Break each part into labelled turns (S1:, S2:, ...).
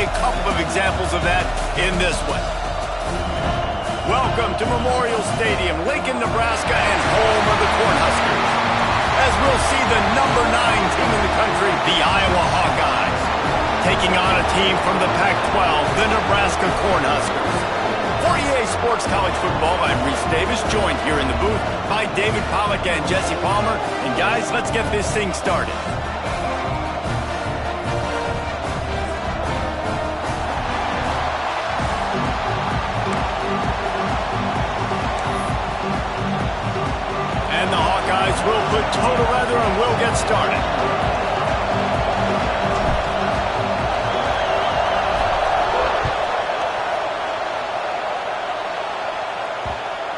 S1: a couple of examples of that in this one. Welcome to Memorial Stadium, Lincoln, Nebraska, and home of the Cornhuskers. As we'll see the number 9 team in the country, the Iowa Hawkeyes, taking on a team from the Pac-12, the Nebraska Cornhuskers. For EA Sports College Football, I'm Reese Davis, joined here in the booth by David Pollack and Jesse Palmer. And guys, let's get this thing started. And the Hawkeyes will put toe together and will get started.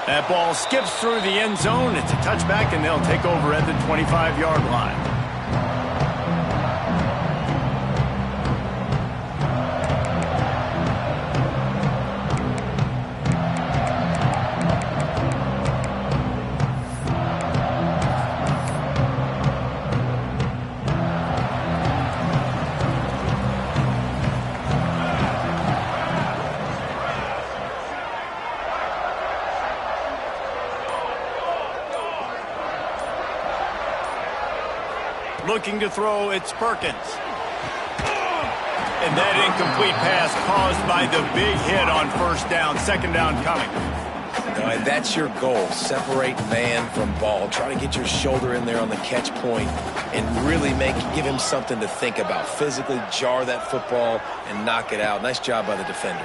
S1: That ball skips through the end zone. It's a touchback, and they'll take over at the 25-yard line. Looking to throw, it's Perkins. And that incomplete pass caused by the big hit on first down. Second down coming.
S2: All right, that's your goal. Separate man from ball. Try to get your shoulder in there on the catch point and really give him something to think about. Physically jar that football and knock it out. Nice job by the defender.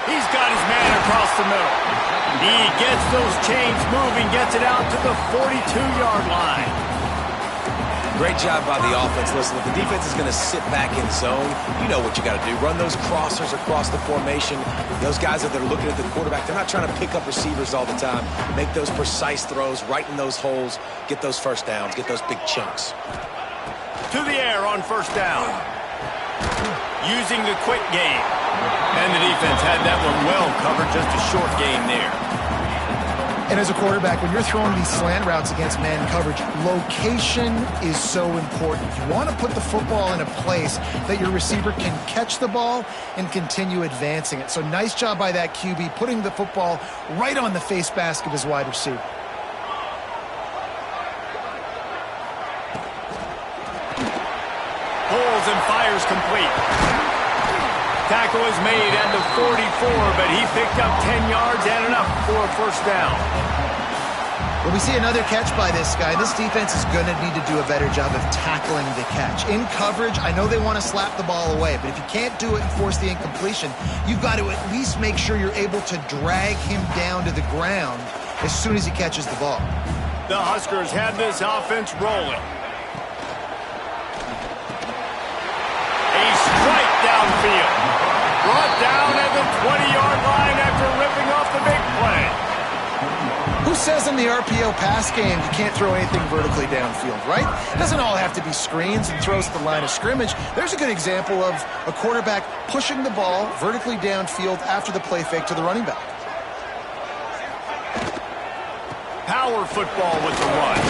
S1: He's got his man across the middle. He gets those chains moving, gets it out to the 42-yard line.
S2: Great job by the offense. Listen, if the defense is going to sit back in zone, you know what you got to do. Run those crossers across the formation. Those guys that are looking at the quarterback, they're not trying to pick up receivers all the time. Make those precise throws, right in those holes, get those first downs, get those big chunks.
S1: To the air on first down. Using the quick game. And the defense had that one well covered, just a short game there.
S3: And as a quarterback, when you're throwing these slant routes against man coverage, location is so important. You want to put the football in a place that your receiver can catch the ball and continue advancing it. So nice job by that QB, putting the football right on the face mask of his wide receiver.
S1: Pulls and fires complete. Tackle is made at the 44, but he picked up 10 yards and enough for a first down.
S3: Well, we see another catch by this guy. This defense is going to need to do a better job of tackling the catch. In coverage, I know they want to slap the ball away, but if you can't do it and force the incompletion, you've got to at least make sure you're able to drag him down to the ground as soon as he catches the ball.
S1: The Huskers have this offense rolling. A strike downfield. Brought down at the 20-yard line after ripping off the big play.
S3: Who says in the RPO pass game you can't throw anything vertically downfield, right? It doesn't all have to be screens and throws at the line of scrimmage. There's a good example of a quarterback pushing the ball vertically downfield after the play fake to the running back.
S1: Power football with the run.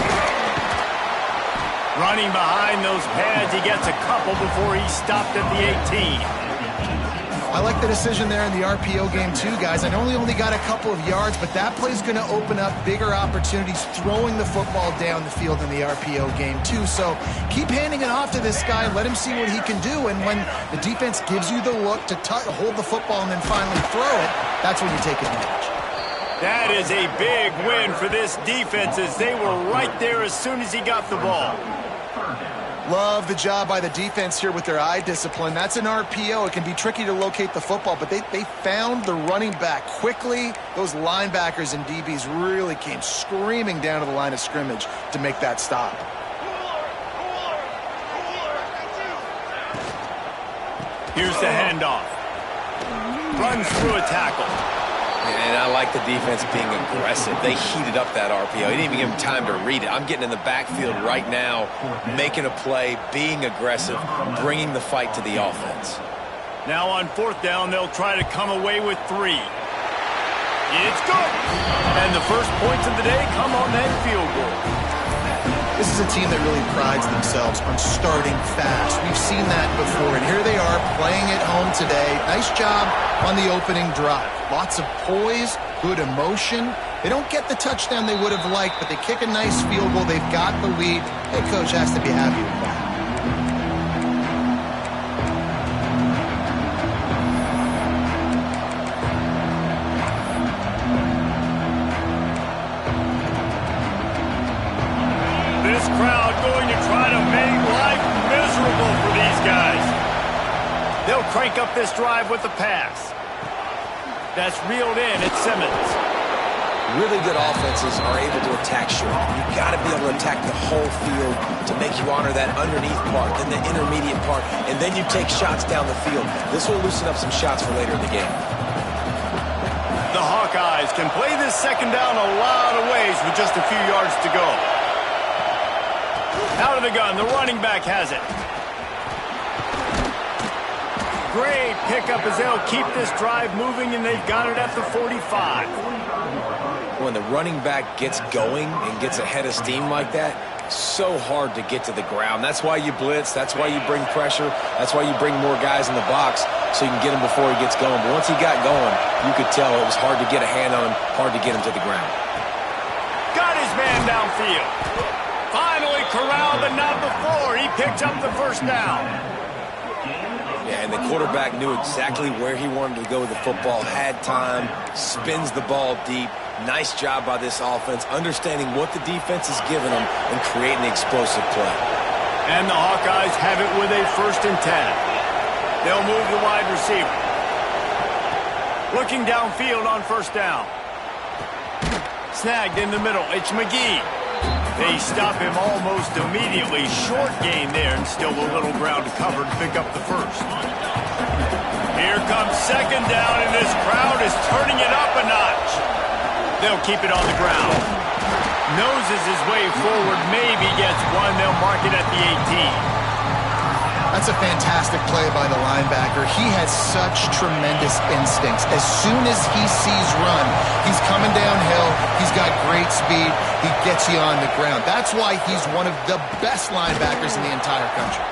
S1: Running behind those pads, he gets a couple before he stopped at the 18.
S3: I like the decision there in the RPO game too, guys. I know he only got a couple of yards, but that play's going to open up bigger opportunities throwing the football down the field in the RPO game too. So keep handing it off to this guy. Let him see what he can do. And when the defense gives you the look to hold the football and then finally throw it, that's when you take advantage.
S1: That is a big win for this defense as they were right there as soon as he got the ball.
S3: Love the job by the defense here with their eye discipline. That's an RPO. It can be tricky to locate the football, but they found the running back quickly. Those linebackers and DBs really came screaming down to the line of scrimmage to make that stop.
S1: Here's the handoff. Runs through a tackle.
S2: And I like the defense being aggressive. They heated up that RPO. He didn't even give him time to read it. I'm getting in the backfield right now, making a play, being aggressive, bringing the fight to the offense.
S1: Now on fourth down, they'll try to come away with 3. It's good. And the first points of the day come on that field goal.
S3: This is a team that really prides themselves on starting fast. We've seen that before, and here they are playing at home today. Nice job on the opening drive. Lots of poise, good emotion. They don't get the touchdown they would have liked, but they kick a nice field goal. They've got the lead. Head coach has to be happy with that.
S1: This crowd going to try to make life miserable for these guys. They'll crank up this drive with the pass. That's reeled in at Simmons.
S2: Really good offenses are able to attack short. You've got to be able to attack the whole field to make you honor that underneath part, then the intermediate part, and then you take shots down the field. This will loosen up some shots for later in the game.
S1: The Hawkeyes can play this second down a lot of ways with just a few yards to go. Out of the gun, the running back has it. Great pickup as they'll keep this drive moving, and they've got it at the 45.
S2: When the running back gets going and gets ahead of steam like that, so hard to get to the ground. That's why you blitz. That's why you bring pressure. That's why you bring more guys in the box so you can get him before he gets going. But once he got going, you could tell it was hard to get a hand on him, hard to get him to the ground.
S1: Got his man downfield. Finally corralled, but not before. He picked up the first down.
S2: Yeah, and the quarterback knew exactly where he wanted to go with the football, had time, spins the ball deep. Nice job by this offense, understanding what the defense is giving them and creating the explosive play.
S1: And the Hawkeyes have it with a 1st and 10. They'll move the wide receiver. Looking downfield on 1st down. Snagged in the middle. It's McGee. They stop him almost immediately. Short gain there, and still a little ground to cover to pick up the first. Here comes 2nd down, and this crowd is turning it up a notch. They'll keep it on the ground. Noses his way forward, maybe gets one. They'll mark it at the 18.
S3: That's a fantastic play by the linebacker. He has such tremendous instincts. As soon as he sees run, he's coming downhill. He's got great speed. He gets you on the ground. That's why he's one of the best linebackers in the entire country.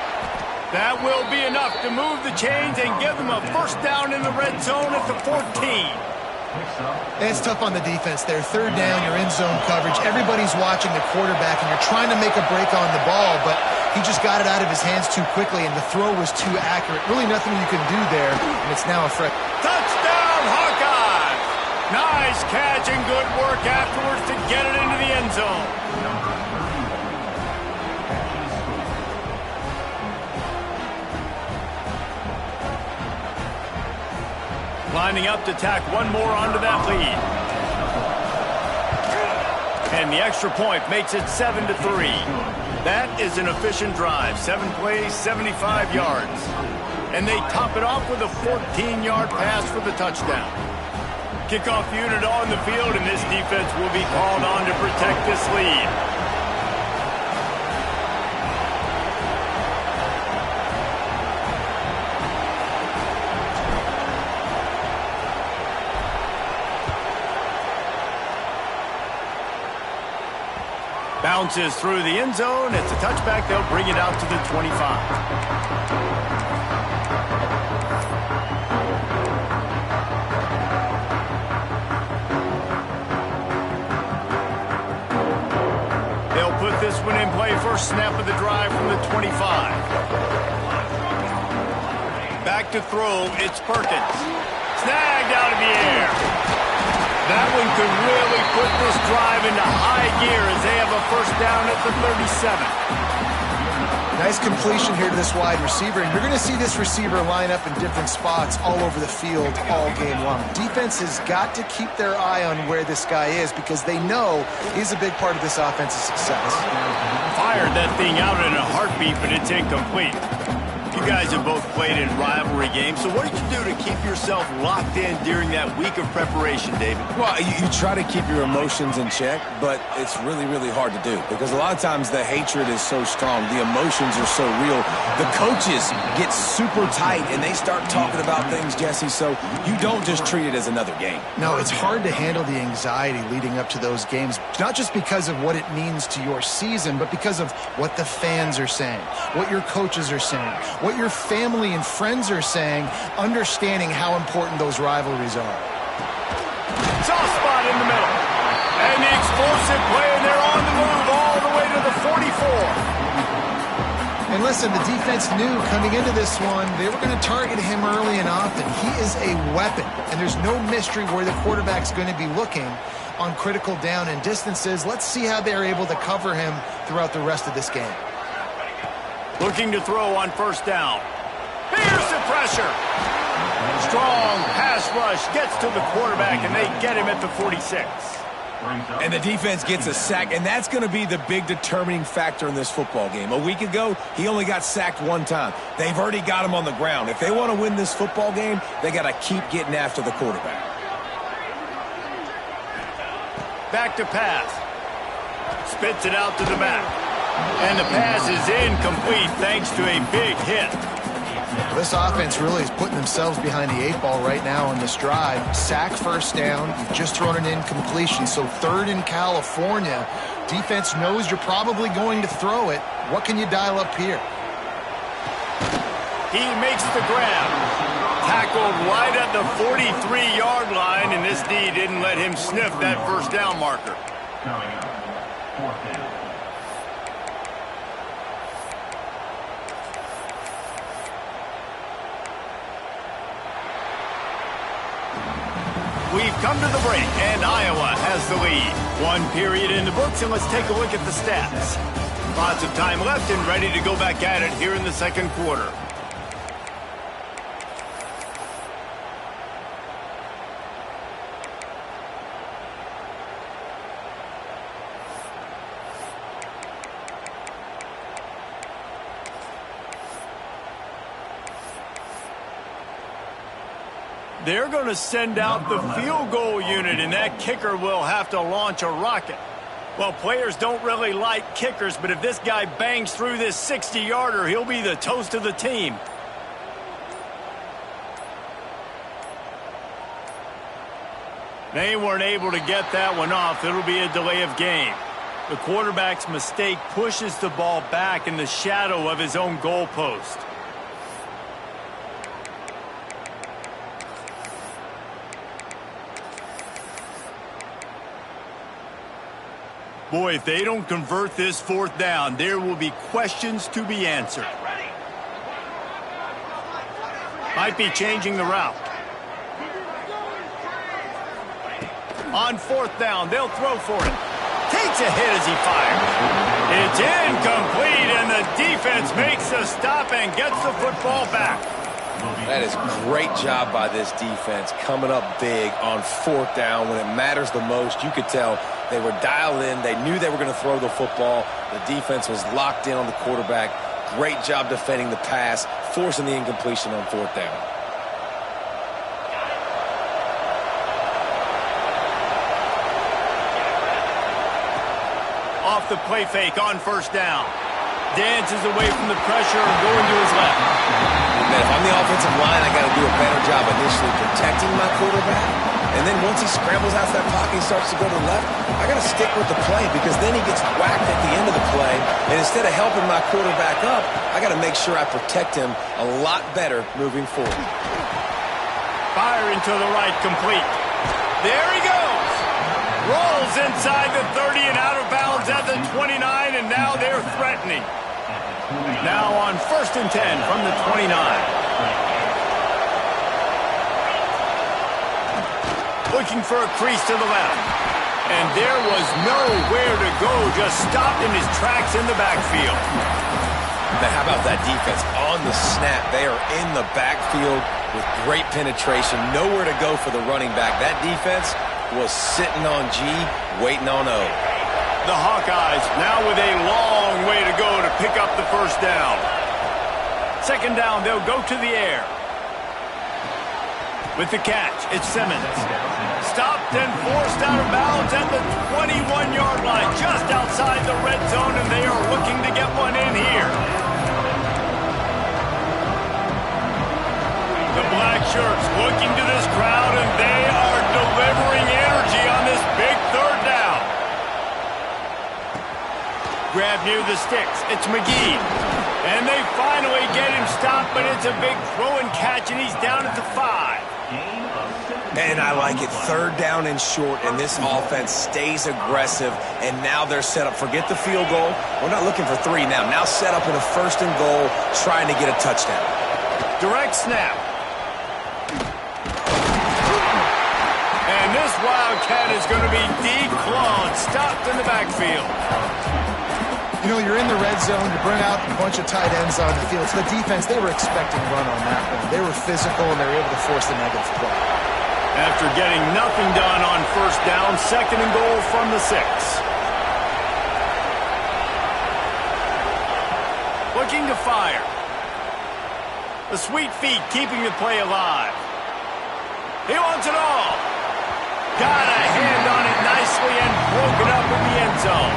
S1: That will be enough to move the chains and give them a 1st down in the red zone at the 14.
S3: It's tough on the defense there. 3rd down, you're in zone coverage. Everybody's watching the quarterback, and you're trying to make a break on the ball, but he just got it out of his hands too quickly, and the throw was too accurate. Really nothing you can do there, and it's now a threat.
S1: Touchdown, Hawkeyes! Nice catch and good work afterwards to get it into the end zone. Lining up to tack one more onto that lead. And the extra point makes it 7-3. That is an efficient drive. 7 plays, 75 yards. And they top it off with a 14-yard pass for the touchdown. Kickoff unit on the field, and this defense will be called on to protect this lead. Bounces through the end zone. It's a touchback. They'll bring it out to the 25. They'll put this one in play. First snap of the drive from the 25. Back to throw. It's Perkins. Snagged out of the air. That one could really put this drive into high gear as they have a 1st down at the 37.
S3: Nice completion here to this wide receiver, and you're going to see this receiver line up in different spots all over the field all game long. Defense has got to keep their eye on where this guy is because they know he's a big part of this offense's success.
S1: Fired that thing out in a heartbeat, but it's incomplete. You guys have both played in rivalry games, so what did you do to keep yourself locked in during that week of preparation, David?
S2: Well, you try to keep your emotions in check, but it's really, really hard to do because a lot of times the hatred is so strong, the emotions are so real. The coaches get super tight, and they start talking about things, Jesse, so you don't just treat it as another game.
S3: No, it's hard to handle the anxiety leading up to those games, not just because of what it means to your season, but because of what the fans are saying, what your coaches are saying, what your family and friends are saying, understanding how important those rivalries are.
S1: Soft spot in the middle. And the explosive play, and they're on the move all the way to the 44.
S3: And listen, the defense knew coming into this one, they were going to target him early and often. He is a weapon, and there's no mystery where the quarterback's going to be looking on critical down and distances. Let's see how they're able to cover him throughout the rest of this game.
S1: Looking to throw on first down. Fierce the pressure. Strong pass rush gets to the quarterback, and they get him at the 46.
S2: And the defense gets a sack, and that's going to be the big determining factor in this football game. A week ago, he only got sacked one time. They've already got him on the ground. If they want to win this football game, they got to keep getting after the quarterback.
S1: Back to pass. Spits it out to the back. And the pass is incomplete thanks to a big hit.
S3: This offense really is putting themselves behind the 8 ball right now on this drive. Sack first down. You've just thrown an incompletion. So third in California. Defense knows you're probably going to throw it. What can you dial up here?
S1: He makes the grab. Tackled right at the 43-yard line, and this D didn't let him sniff that first down marker.
S4: Coming up, fourth down.
S1: We've come to the break, and Iowa has the lead. One period in the books, and let's take a look at the stats. Lots of time left and ready to go back at it here in the second quarter. They're going to send out the field goal unit, and that kicker will have to launch a rocket. Well, players don't really like kickers, but if this guy bangs through this 60-yarder, he'll be the toast of the team. They weren't able to get that one off. It'll be a delay of game. The quarterback's mistake pushes the ball back in the shadow of his own goalpost. Boy, if they don't convert this fourth down, there will be questions to be answered. Might be changing the route. On fourth down, they'll throw for it. Takes a hit as he fires. It's incomplete, and the defense makes the stop and gets the football back.
S2: That is a great job by this defense, coming up big on fourth down when it matters the most. You could tell they were dialed in. They knew they were going to throw the football. The defense was locked in on the quarterback. Great job defending the pass, forcing the incompletion on fourth down.
S1: Off the play fake on first down. Dances away from the pressure and going to his left.
S2: Man, if I'm the offensive line, I got to do a better job initially protecting my quarterback. And then once he scrambles out of that pocket and starts to go to the left, I got to stick with the play because then he gets whacked at the end of the play. And instead of helping my quarterback up, I got to make sure I protect him a lot better moving forward.
S1: Fire into the right, complete. There he goes. Rolls inside the 30 and out of bounds at the 29, and now they're threatening. Now on 1st and 10 from the 29. Looking for a crease to the left. And there was nowhere to go, just stopped in his tracks in the backfield.
S2: Now, how about that defense? On the snap, they are in the backfield with great penetration. Nowhere to go for the running back. That defense was sitting on G, waiting on O.
S1: The Hawkeyes now with a long way to go to pick up the first down. Second down, they'll go to the air. With the catch, it's Simmons. Stopped and forced out of bounds at the 21-yard line, just outside the red zone, and they are looking to get one in here. The black shirts looking to this crowd, and they are delivering energy on this big third down. Grab near the sticks. It's McGee. And they finally get him stopped, but it's a big throw and catch, and he's down at the 5.
S2: And I like it. Third down and short, and this offense stays aggressive, and now they're set up. Forget the field goal. We're not looking for 3 now. Now set up in a first and goal, trying to get a touchdown.
S1: Direct snap. And this Wildcat is going to be declawed, stopped in the backfield.
S3: You know, you're in the red zone, you bring out a bunch of tight ends on the field. So the defense, they were expecting run on that one. They were physical, and they were able to force the negative play.
S1: After getting nothing done on first down, second and goal from the 6. Looking to fire. The sweet feet keeping the play alive. He wants it all. Got a hand on it nicely and broke it up in the end zone.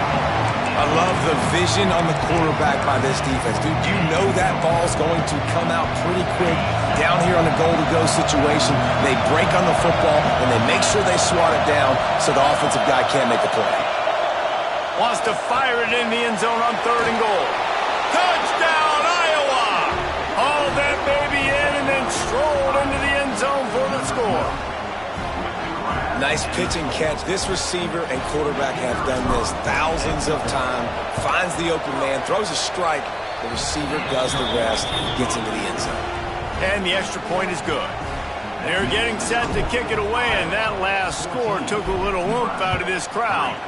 S2: I love the vision on the quarterback by this defense. Dude, you know that ball's going to come out pretty quick down here on the goal-to-go situation. They break on the football, and they make sure they swat it down so the offensive guy can't make a play.
S1: Wants to fire it in the end zone on third and goal. Touchdown, Iowa! Hauled that baby in and then strolled into the end zone for the score.
S2: Nice pitch and catch. This receiver and quarterback have done this thousands of times. Finds the open man, throws a strike. The receiver does the rest, gets into the end zone.
S1: And the extra point is good. They're getting set to kick it away, and that last score took a little oomph out of this crowd.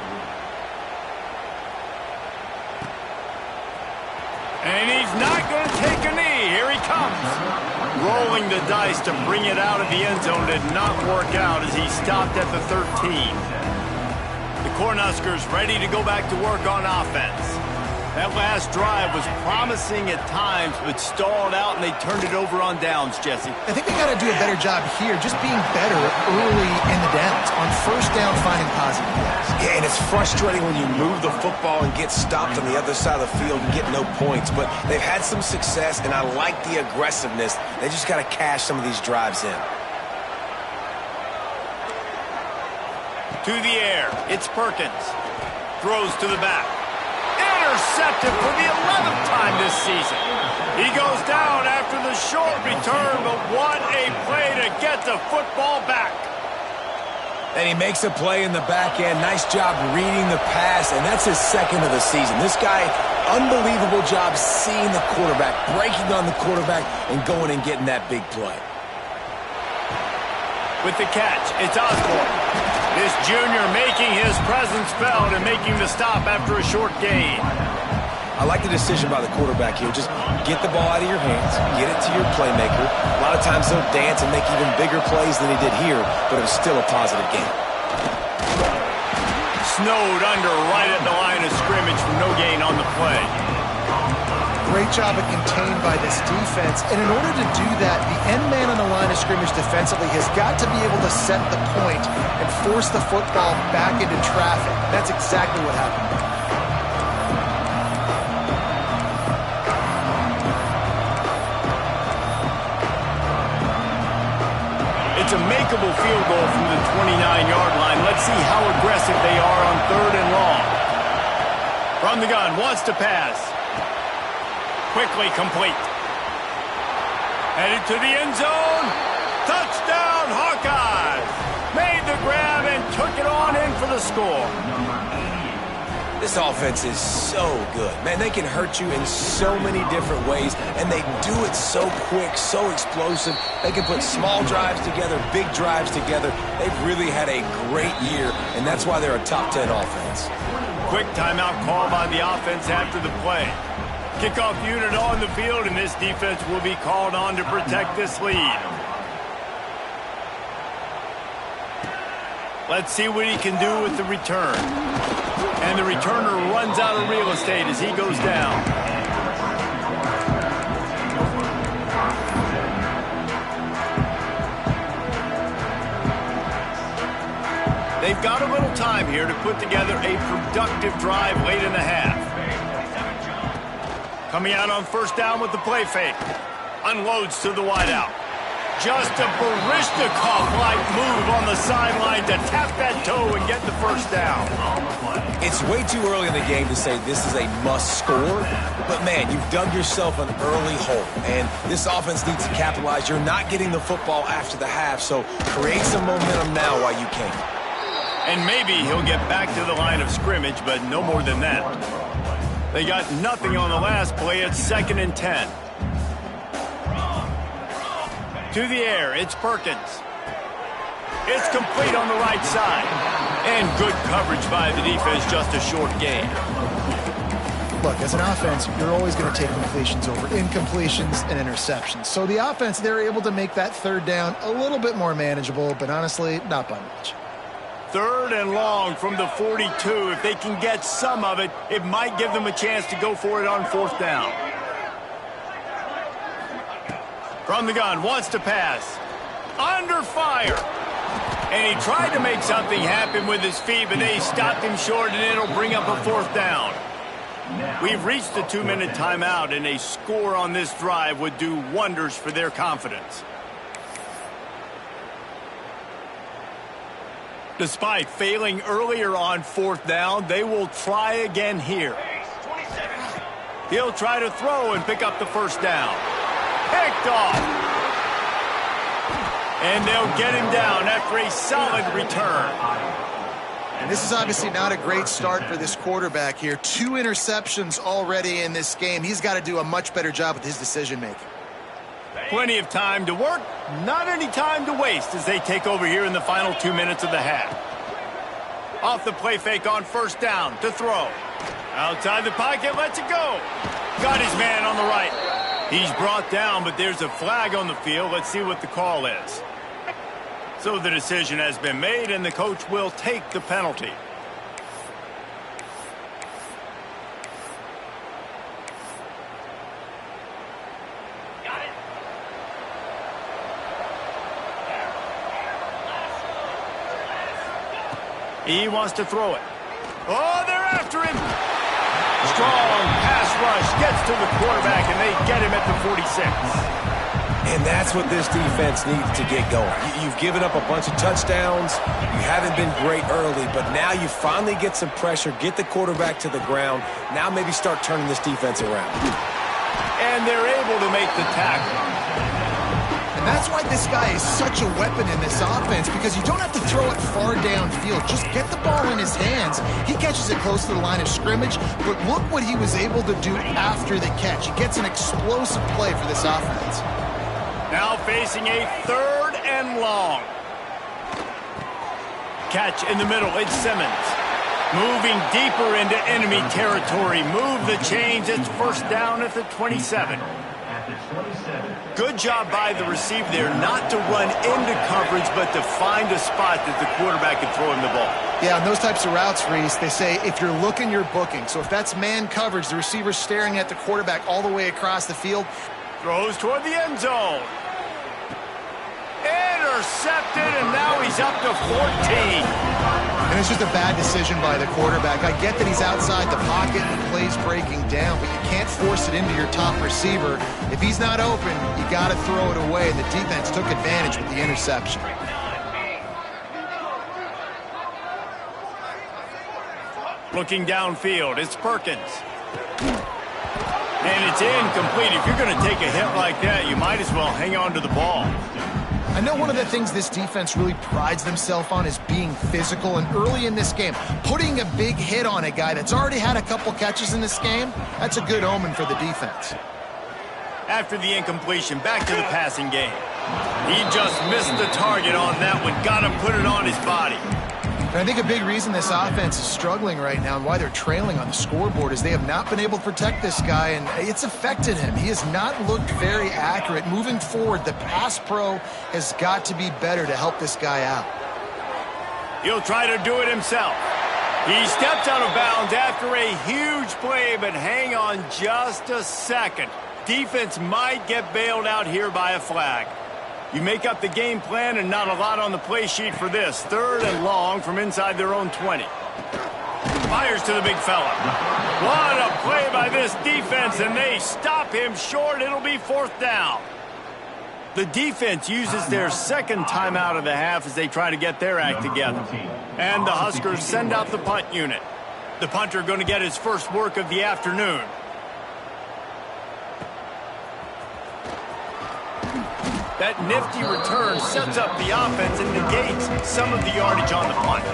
S1: And he's not going to take a knee. Here he comes. Rolling the dice to bring it out of the end zone did not work out as he stopped at the 13. The Cornhuskers ready to go back to work on offense. That last drive was promising at times, but stalled out, and they turned it over on downs, Jesse.
S3: I think they got to do a better job here, just being better early in the downs. On first down, finding positive plays.
S2: Yeah, and it's frustrating when you move the football and get stopped on the other side of the field and get no points. But they've had some success, and I like the aggressiveness. They just got to cash some of these drives in.
S1: To the air, it's Perkins. Throws to the back. Intercepted for the 11th time this season. He goes down after the short return, but what a play to get the football back.
S2: And he makes a play in the back end. Nice job reading the pass, and that's his second of the season. This guy, unbelievable job seeing the quarterback, breaking on the quarterback, and going and getting that big play.
S1: With the catch, it's Osborne. This junior making his presence felt and making the stop after a short gain.
S2: I like the decision by the quarterback here. Just get the ball out of your hands, get it to your playmaker. A lot of times they'll dance and make even bigger plays than he did here, but it was still a positive game.
S1: Snowed under right at the line of scrimmage for no gain on the play.
S3: Great job of contained by this defense. And in order to do that, the end man on the line of scrimmage defensively has got to be able to set the point and force the football back into traffic. That's exactly what happened.
S1: It's a makeable field goal from the 29-yard line. Let's see how aggressive they are on third and long. From the gun, wants to pass. Quickly complete. Headed to the end zone. Touchdown, Hawkeyes. Made the grab and took it on in for the score.
S2: This offense is so good. Man, they can hurt you in so many different ways, and they do it so quick, so explosive. They can put small drives together, big drives together. They've really had a great year, and that's why they're a top 10 offense.
S1: Quick timeout call by the offense after the play. Kickoff unit on the field, and this defense will be called on to protect this lead. Let's see what he can do with the return. And the returner runs out of real estate as he goes down. they've got a little time here to put together a productive drive late in the half. Coming out on first down with the play fake. Unloads to the wideout. Just a Barishnikov-like move on the sideline to tap that toe and get the first down.
S2: It's way too early in the game to say this is a must score, but man, you've dug yourself an early hole, and this offense needs to capitalize. You're not getting the football after the half, so create some momentum now while you can.
S1: And maybe he'll get back to the line of scrimmage, but no more than that. They got nothing on the last play. It's 2nd and 10. To the air, it's Perkins. It's complete on the right side. And good coverage by the defense, just a short gain.
S3: Look, as an offense, you're always going to take completions over incompletions and interceptions. So the offense, they're able to make that third down a little bit more manageable, but honestly, not by much.
S1: 3rd and long from the 42. If they can get some of it, it might give them a chance to go for it on 4th down. From the gun, wants to pass. Under fire. And he tried to make something happen with his feet, but they stopped him short, and it'll bring up a 4th down. We've reached the 2-minute timeout, and a score on this drive would do wonders for their confidence. Despite failing earlier on 4th down, they will try again here. He'll try to throw and pick up the first down. Picked off. And they'll get him down after a solid return.
S3: And this is obviously not a great start for this quarterback here. 2 interceptions already in this game. He's got to do a much better job with his decision-making.
S1: Plenty of time to work, not any time to waste as they take over here in the final 2 minutes of the half. Off the play fake on first down to throw. Outside the pocket, lets it go. Got his man on the right. He's brought down, but there's a flag on the field. Let's see what the call is. So the decision has been made, and the coach will take the penalty. He wants to throw it. Oh, they're after him. Strong pass rush gets to the quarterback, and they get him at the 46.
S2: And that's what this defense needs to get going. You've given up a bunch of touchdowns. You haven't been great early, but now you finally get some pressure, get the quarterback to the ground. Now maybe start turning this defense around.
S1: And they're able to make the tackle.
S3: And that's why this guy is such a weapon in this offense, because you don't have to throw it far downfield. Just get the ball in his hands. He catches it close to the line of scrimmage, but look what he was able to do after the catch. He gets an explosive play for this offense.
S1: Now facing a 3rd and long. Catch in the middle, it's Simmons. Moving deeper into enemy territory. Move the chains, it's first down at the 27. Good job by the receiver there not to run into coverage, but to find a spot that the quarterback can throw him the ball.
S3: Yeah, on those types of routes, Reese, they say if you're looking, you're booking. So if that's man coverage, the receiver's staring at the quarterback all the way across the field.
S1: Throws toward the end zone. Intercepted, and now he's up to 14.
S3: And it's just a bad decision by the quarterback. I get that he's outside the pocket and the play's breaking down, but you can't force it into your top receiver. If he's not open, you got to throw it away. The defense took advantage with the interception.
S1: Looking downfield, it's Perkins. And it's incomplete. If you're going to take a hit like that, you might as well hang on to the ball.
S3: I know one of the things this defense really prides themselves on is being physical, and early in this game, putting a big hit on a guy that's already had a couple catches in this game, that's a good omen for the defense.
S1: After the incompletion, back to the passing game. He just missed the target on that one. Got to put it on his body.
S3: And I think a big reason this offense is struggling right now and why they're trailing on the scoreboard is they have not been able to protect this guy, and it's affected him. He has not looked very accurate. Moving forward, the pass pro has got to be better to help this guy out.
S1: He'll try to do it himself. He steps out of bounds after a huge play, but hang on just a second. Defense might get bailed out here by a flag. You make up the game plan and not a lot on the play sheet for this. 3rd and long from inside their own 20. Fires to the big fella. What a play by this defense, and they stop him short. It'll be 4th down. The defense uses their 2nd timeout of the half as they try to get their act together. And the Huskers send out the punt unit. The punter going to get his first work of the afternoon. That nifty return sets up the offense and negates some of the yardage on the punt.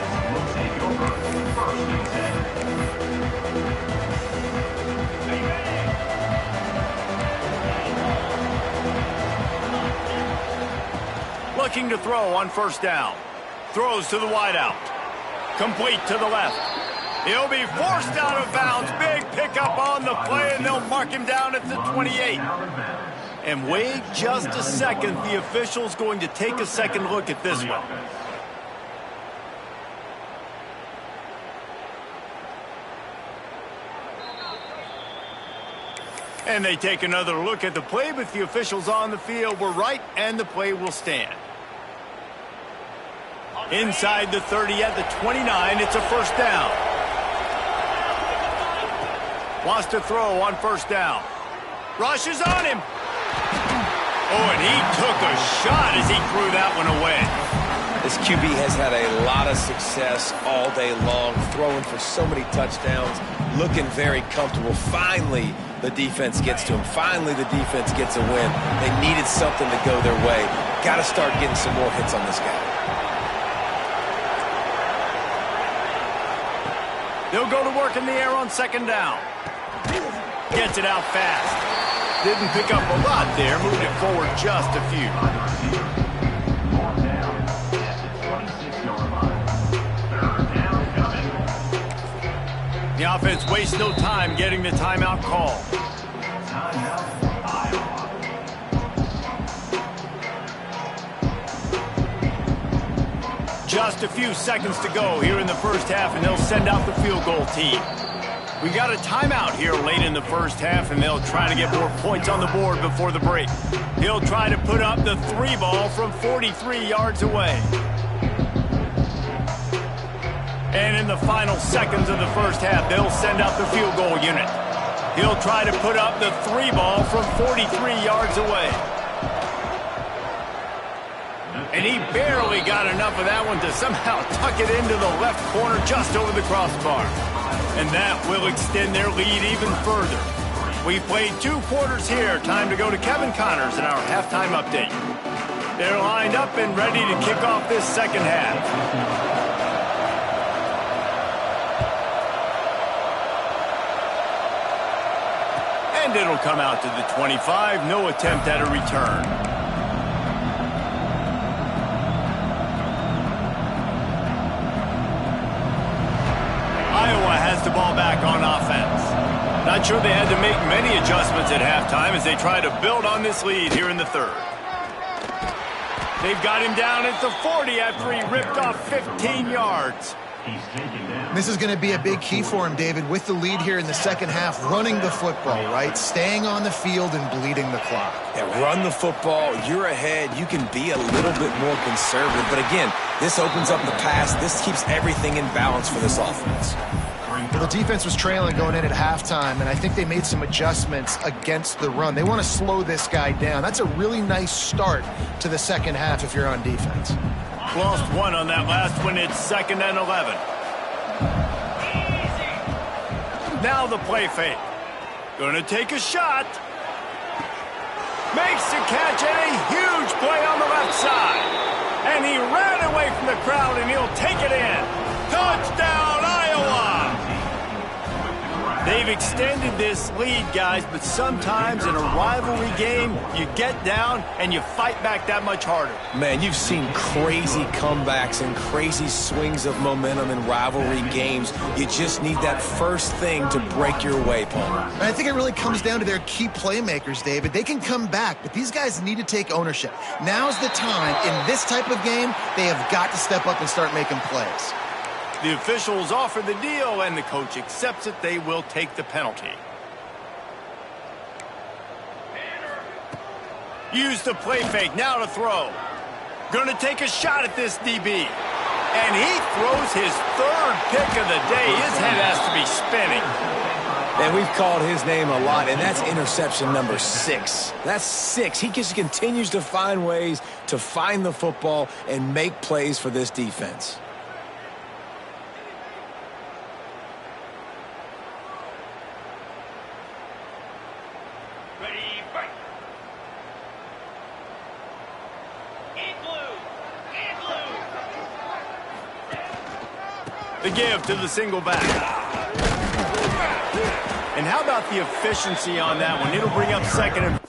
S1: Looking to throw on 1st down. Throws to the wideout. Complete to the left. He'll be forced out of bounds. Big pickup on the play, and they'll mark him down at the 28. And wait just a second. The official's going to take a second look at this one. And they take another look at the play, but the officials on the field were right, and the play will stand. Inside the 30 at the 29, it's a 1st down. Wants to throw on 1st down. Rushes on him. Oh, and he took a shot as he threw that one away.
S2: This QB has had a lot of success all day long, throwing for so many touchdowns, looking very comfortable. Finally, the defense gets to him. Finally, the defense gets a win. They needed something to go their way. Got to start getting some more hits on this guy.
S1: They'll go to work in the air on 2nd down. Gets it out fast. Didn't pick up a lot there. Moved it forward just a few. The offense wastes no time getting the timeout call. Just a few seconds to go here in the 1st half, and they'll send out the field goal team. We got a timeout here late in the 1st half, and they'll try to get more points on the board before the break. He'll try to put up the 3 ball from 43 yards away. And in the final seconds of the 1st half, they'll send out the field goal unit. He'll try to put up the 3 ball from 43 yards away. And he barely got enough of that one to somehow tuck it into the left corner just over the crossbar. And that will extend their lead even further. We played 2 quarters here. Time to go to Kevin Connors in our halftime update. They're lined up and ready to kick off this 2nd half. And it'll come out to the 25. No attempt at a return. Iowa has the ball back on offense. Not sure they had to make many adjustments at halftime as they try to build on this lead here in the 3rd. They've got him down at the 40 after he ripped off 15 yards.
S3: This is going to be a big key for him, David, with the lead here in the 2nd half, running the football, right? Staying on the field and bleeding the clock.
S2: Yeah, run the football. You're ahead. You can be a little bit more conservative. But again, this opens up the pass. This keeps everything in balance for this offense.
S3: Well, the defense was trailing going in at halftime, and I think they made some adjustments against the run. They want to slow this guy down. That's a really nice start to the 2nd half if you're on defense.
S1: Lost 1 on that last one. It's 2nd and 11. Now the play fake. Gonna take a shot. Makes the catch, and a huge play on the left side. And he ran away from the crowd, and he'll take it in. Touchdown, Iowa! They've extended this lead, guys, but sometimes in a rivalry game, you get down and you fight back that much harder.
S2: Man, you've seen crazy comebacks and crazy swings of momentum in rivalry games. You just need that first thing to break your way, Paul.
S3: And I think it really comes down to their key playmakers, David. They can come back, but these guys need to take ownership. Now's the time. In this type of game, they have got to step up and start making plays.
S1: The officials offer the deal, and the coach accepts it. They will take the penalty. Use the play fake, now to throw. Gonna take a shot at this DB. And he throws his third pick of the day. His head has to be spinning.
S2: And we've called his name a lot, and that's interception number 6. That's 6. He just continues to find ways to find the football and make plays for this defense.
S4: Ready, fight.
S1: The give to the single back. And how about the efficiency on that one? It'll bring up second and